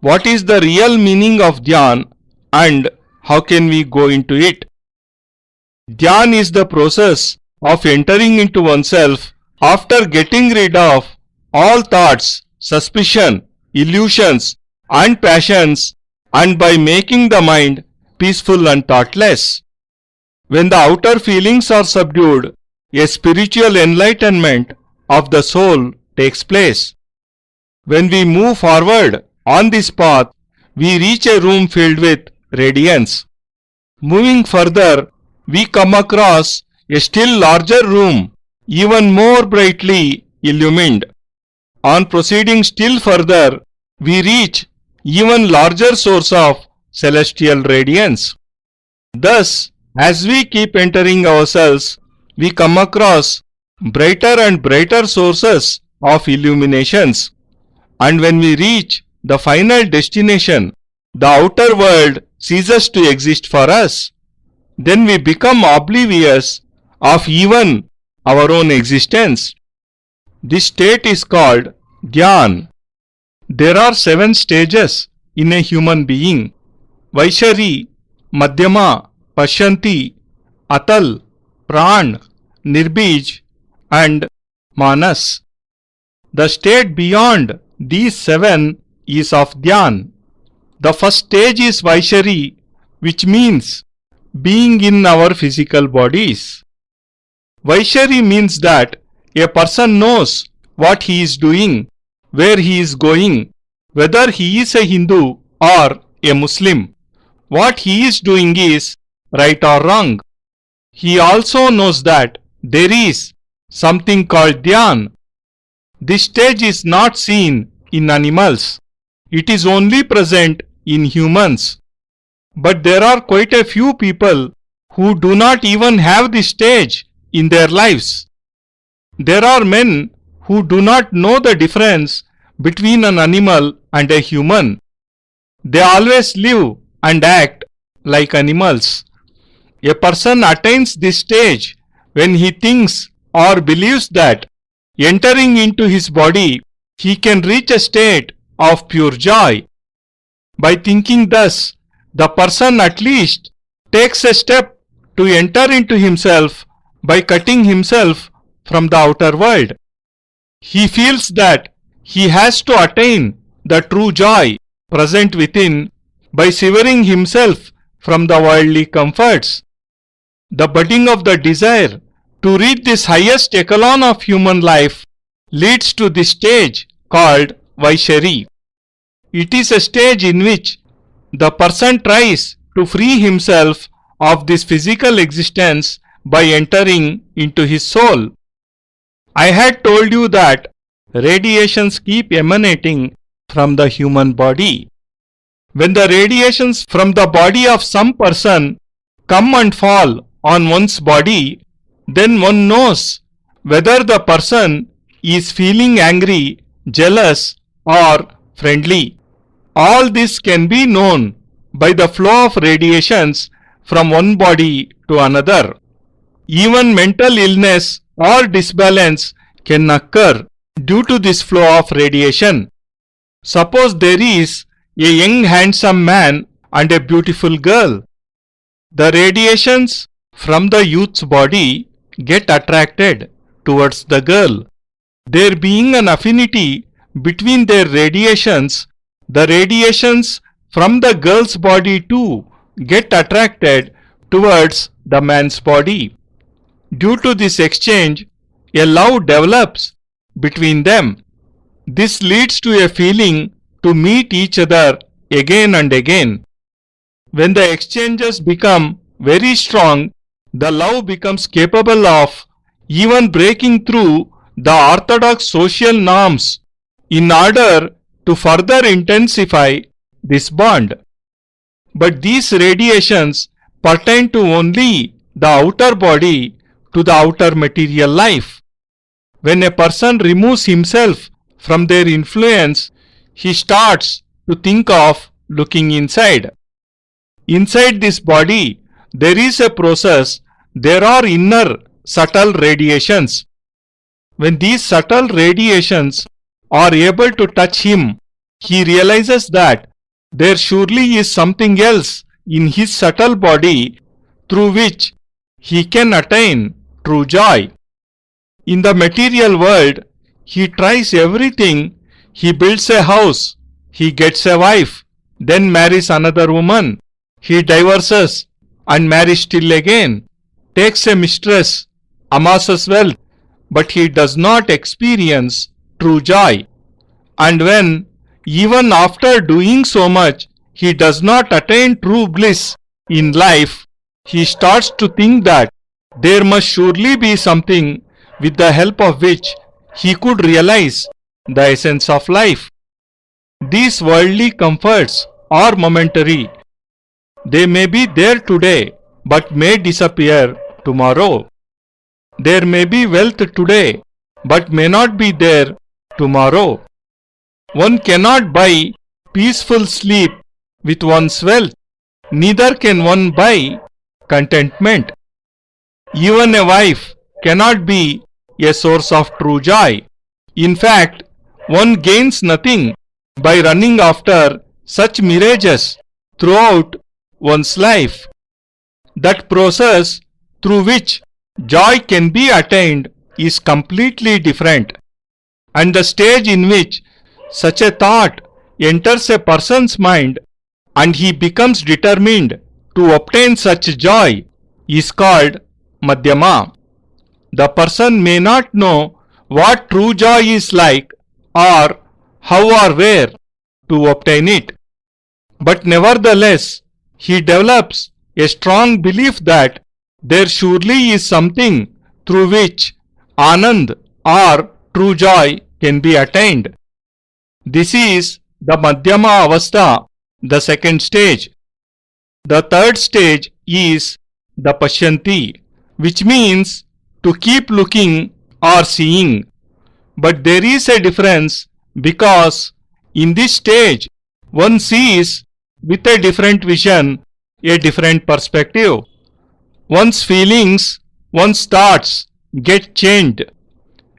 what is the real meaning of Dhyan and how can we go into it? Dhyan is the process of entering into oneself after getting rid of all thoughts, suspicion, illusions and passions, and by making the mind peaceful and thoughtless. When the outer feelings are subdued, a spiritual enlightenment of the soul takes place. When we move forward on this path, we reach a room filled with radiance. Moving further, we come across a still larger room, even more brightly illumined. On proceeding still further, we reach even larger source of celestial radiance. Thus, as we keep entering ourselves, we come across brighter and brighter sources of illuminations. And when we reach the final destination, the outer world ceases to exist for us. Then we become oblivious of even our own existence. This state is called Dhyan. There are 7 stages in a human being: Vaishari, Madhyama, Pashyanti, Atal, Pran, Nirbij and Manas. The state beyond these 7 is of Dhyan. The first stage is Vaishari, which means being in our physical bodies. Vaishari means that a person knows what he is doing, where he is going, whether he is a Hindu or a Muslim. What he is doing is right or wrong. He also knows that there is something called Dhyan. This stage is not seen in animals. It is only present in humans. But there are quite a few people who do not even have this stage in their lives. There are men who do not know the difference between an animal and a human. They always live and act like animals. A person attains this stage when he thinks or believes that entering into his body, he can reach a state of pure joy. By thinking thus, the person at least takes a step to enter into himself by cutting himself from the outer world. He feels that he has to attain the true joy present within by severing himself from the worldly comforts. The budding of the desire to reach this highest echelon of human life leads to this stage called Vaishari. It is a stage in which the person tries to free himself of this physical existence by entering into his soul. I had told you that radiations keep emanating from the human body. When the radiations from the body of some person come and fall on one's body, then one knows whether the person is feeling angry, jealous or friendly. All this can be known by the flow of radiations from one body to another. Even mental illness or disbalance can occur due to this flow of radiation. Suppose there is a young handsome man and a beautiful girl. The radiations from the youth's body get attracted towards the girl. There being an affinity between their radiations, the radiations from the girl's body too get attracted towards the man's body. Due to this exchange, a love develops between them. This leads to a feeling to meet each other again and again. When the exchanges become very strong, the love becomes capable of even breaking through the orthodox social norms in order to further intensify this bond. But these radiations pertain to only the outer body, to the outer material life. When a person removes himself from their influence, he starts to think of looking inside. Inside this body, there is a process. There are inner subtle radiations. When these subtle radiations are able to touch him, he realizes that There surely is something else in his subtle body through which he can attain true joy. In the material world, he tries everything. He builds a house, he gets a wife, then marries another woman. He divorces and marries still again, takes a mistress, amasses wealth, but he does not experience true joy. And when, even after doing so much, he does not attain true bliss in life, he starts to think that there must surely be something with the help of which he could realize the essence of life. These worldly comforts are momentary. They may be there today but may disappear tomorrow. There may be wealth today but may not be there tomorrow. One cannot buy peaceful sleep with one's wealth, neither can one buy contentment. Even a wife cannot be a source of true joy. In fact, one gains nothing by running after such mirages throughout one's life. That process through which joy can be attained is completely different, and the stage in which such a thought enters a person's mind and he becomes determined to obtain such joy is called Madhyama. The person may not know what true joy is like or how or where to obtain it, but nevertheless he develops a strong belief that there surely is something through which Anand or true joy can be attained. This is the Madhyama Avastha, the second stage. The third stage is the Pashyanti, which means to keep looking or seeing. But there is a difference, because in this stage one sees with a different vision, a different perspective. One's feelings, one's thoughts get changed.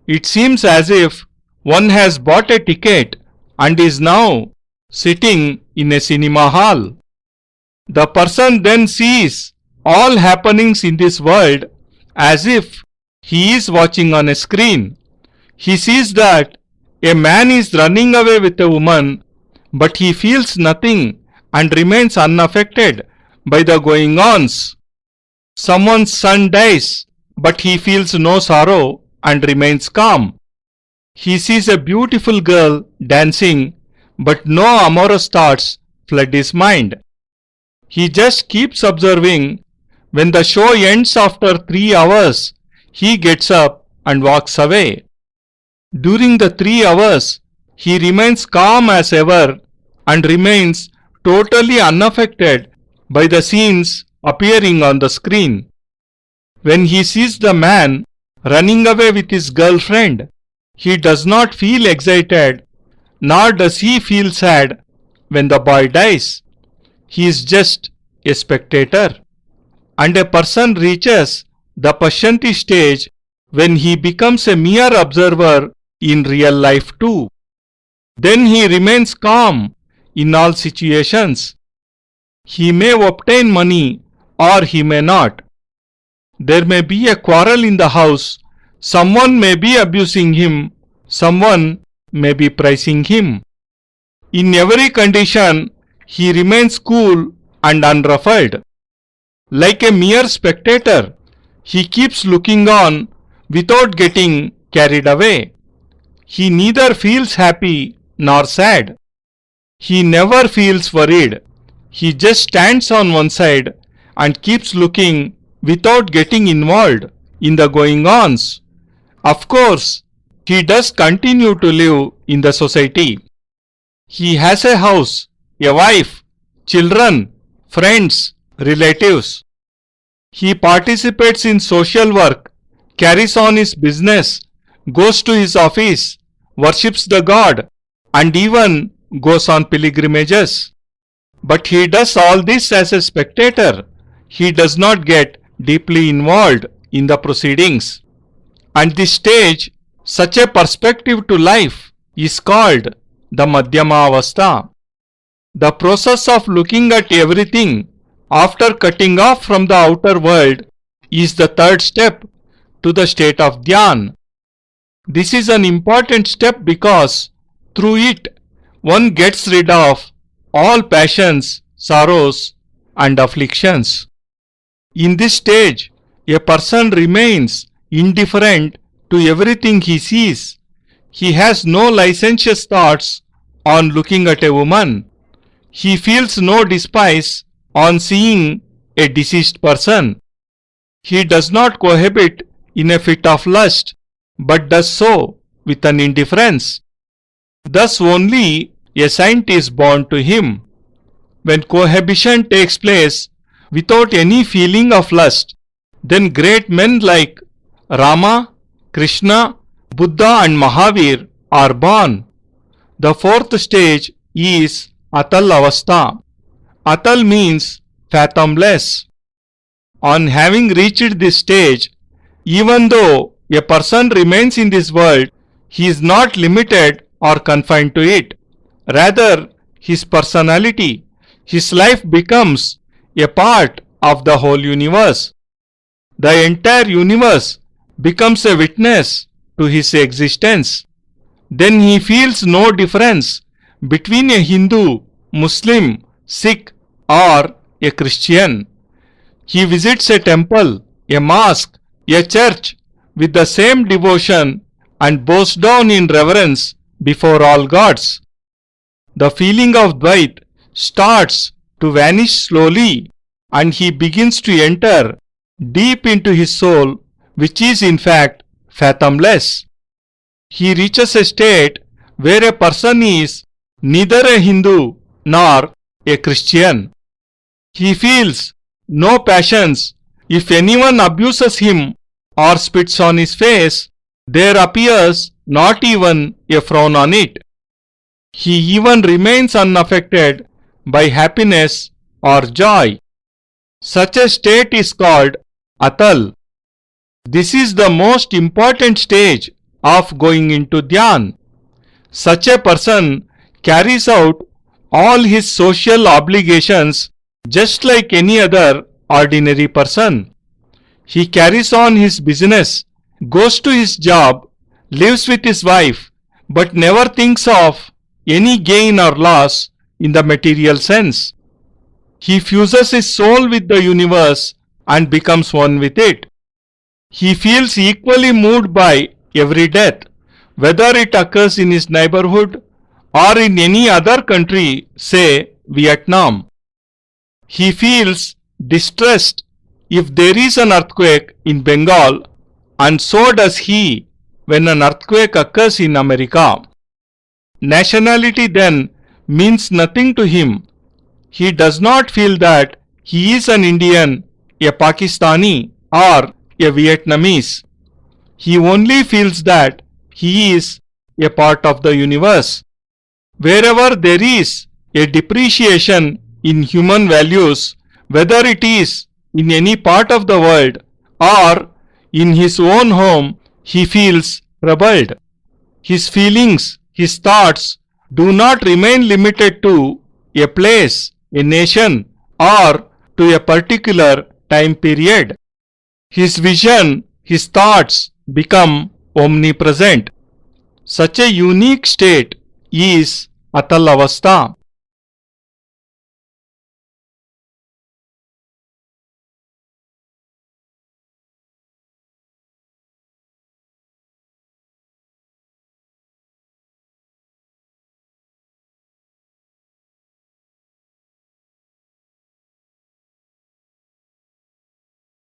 It seems as if one has bought a ticket and is now sitting in a cinema hall. The person then sees all happenings in this world as if he is watching on a screen. He sees that a man is running away with a woman, but he feels nothing and remains unaffected by the going-ons. Someone's son dies, but he feels no sorrow and remains calm. He sees a beautiful girl dancing, but no amorous thoughts flood his mind. He just keeps observing. When the show ends after 3 hours, he gets up and walks away. During the 3 hours, he remains calm as ever and remains totally unaffected by the scenes appearing on the screen. When he sees the man running away with his girlfriend, he does not feel excited, nor does he feel sad when the boy dies. He is just a spectator. And a person reaches the Pashyanti stage when he becomes a mere observer in real life too. Then he remains calm in all situations. He may obtain money or he may not. There may be a quarrel in the house. Someone may be abusing him. Someone may be praising him. In every condition, he remains cool and unruffled. Like a mere spectator, he keeps looking on without getting carried away. He neither feels happy nor sad. He never feels worried. He just stands on one side and keeps looking without getting involved in the going-ons. Of course, he does continue to live in the society. He has a house, a wife, children, friends, relatives. He participates in social work, carries on his business, goes to his office, worships the God, and even goes on pilgrimages. But he does all this as a spectator. He does not get deeply involved in the proceedings. And this stage, such a perspective to life, is called the Madhyama Avastha. The process of looking at everything after cutting off from the outer world is the third step to the state of Dhyan. This is an important step because through it one gets rid of all passions, sorrows and afflictions. In this stage, a person remains indifferent to everything he sees. He has no licentious thoughts on looking at a woman. He feels no despise on seeing a deceased person. He does not cohabit in a fit of lust, but does so with an indifference. Thus only a saint is born to him. When cohabitation takes place without any feeling of lust, then great men like Rama, Krishna, Buddha and Mahavir are born. The fourth stage is Atal Avastha. Atal means fathomless. On having reached this stage, even though a person remains in this world, he is not limited or confined to it. Rather, his personality, his life becomes a part of the whole universe. The entire universe becomes a witness to his existence. Then he feels no difference between a Hindu, Muslim, Sikh or a Christian. He visits a temple, a mosque, a church with the same devotion and bows down in reverence before all gods. The feeling of Dvait starts to vanish slowly and he begins to enter deep into his soul, which is in fact fathomless. He reaches a state where a person is neither a Hindu nor a Christian. He feels no passions. If anyone abuses him or spits on his face, there appears not even a frown on it. He even remains unaffected by happiness or joy. Such a state is called Atal. This is the most important stage of going into Dhyan. Such a person carries out all his social obligations just like any other ordinary person. He carries on his business, goes to his job, lives with his wife, but never thinks of any gain or loss in the material sense. He fuses his soul with the universe and becomes one with it. He feels equally moved by every death, whether it occurs in his neighborhood or in any other country, say Vietnam. He feels distressed if there is an earthquake in Bengal, and so does he when an earthquake occurs in America. Nationality then means nothing to him. He does not feel that he is an Indian, a Pakistani or a Vietnamese. He only feels that he is a part of the universe. Wherever there is a depreciation in human values, whether it is in any part of the world or in his own home, he feels troubled. His feelings, his thoughts do not remain limited to a place, a nation or to a particular time period. His vision, his thoughts become omnipresent. Such a unique state is Atal Avastha.